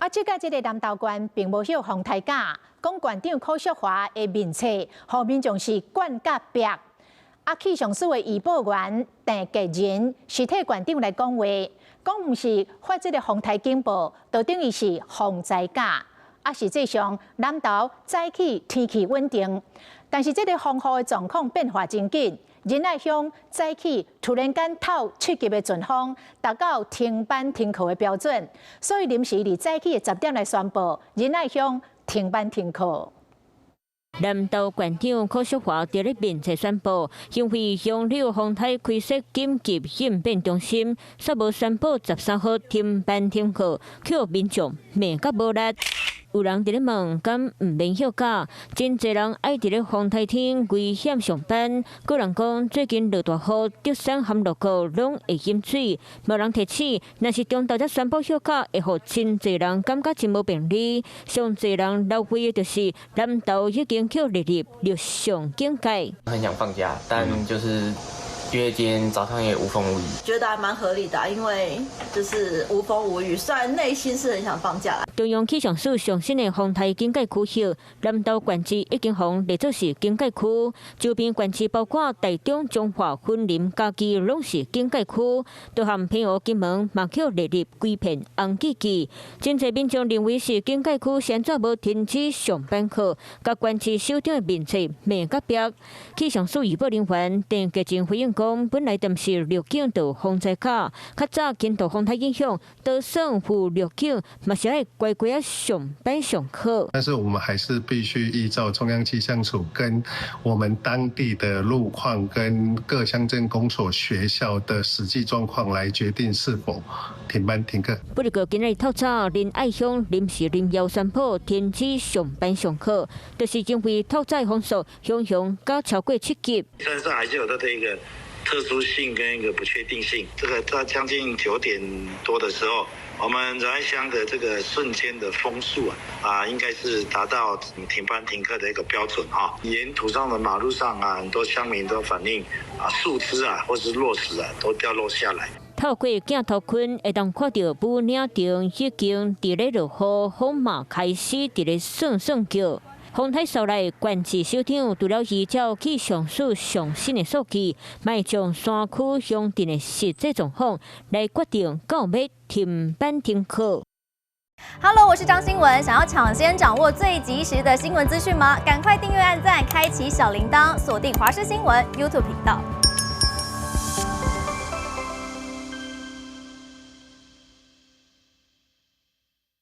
即个南投县并无许防台假，讲县长柯淑华的面册，互民众是管甲白。气象署的医保员郑吉仁是替县长来讲话，讲毋是发这个防台警报，就等于是防灾假。实际上南投早起天气稳定，但是这个风雨的状况变化真紧。仁爱乡早起突然间透7级的阵风，达到停班停课的标准，所以临时伫早起的10点来宣布仁爱乡停班停课。南投县长柯淑华伫咧面册宣布，因为乡里风台开设紧急应变中心，煞无宣布13号停班停课，叫民众骂甲无力。有人伫咧问，敢毋免休假？真侪人爱伫咧风台天危险上班。有人讲，最近落大雨，竹山含落谷拢会淹水，无人提醒。若是中昼才宣布休假，会互真侪人感觉真无便利。上侪人lau费的就是南投已经叫列入陆上警戒。很想放假，但就是因为今天早上也无风无雨，觉得还蛮合理的，因为就是无风无雨，虽然内心是很想放假。中央气象署上新的风台警戒区域，南投县市已经红列作是警戒区，周边县市包括台中、彰化、云林、嘉义拢是警戒区，都含平湖、金门嘛叫列入规片红记记。真侪民众认为是警戒区，现在无停止上班课，甲县市首长的面册骂甲白。气象署预报人员郑吉仁回应讲，本来当是陆警到风灾假，较早见到风台影响，都算赴陆警嘛是爱乖乖啊上班上课。但是我们还是必须依照中央气象署跟我们当地的路况跟各乡镇公所、学校的实际状况来决定是否停班停课。不过今日透早，仁爱乡临时临要宣布停止上班上课，就是因为透早风速汹汹高超过7级。山上还是有它的一个特殊性跟一个不确定性。这个到将近9点多的时候，我们仁爱乡的这个瞬间的风速应该是达到停班停课的一个标准哈。沿途上的马路上很多乡民都反映树枝或是落石都掉落下来。透过镜头群，会当看到雾岭顶已经伫咧落雨，风嘛开始伫咧算叫。风台扫来，县市首长除了依照气象署上新的数据，卖将山区乡镇的实际状况来决定到要停班停课。Hello， 我是张新文。想要抢先掌握最及时的新闻资讯吗？赶快订阅、按赞、开启小铃铛，锁定华视新闻 YouTube 频道。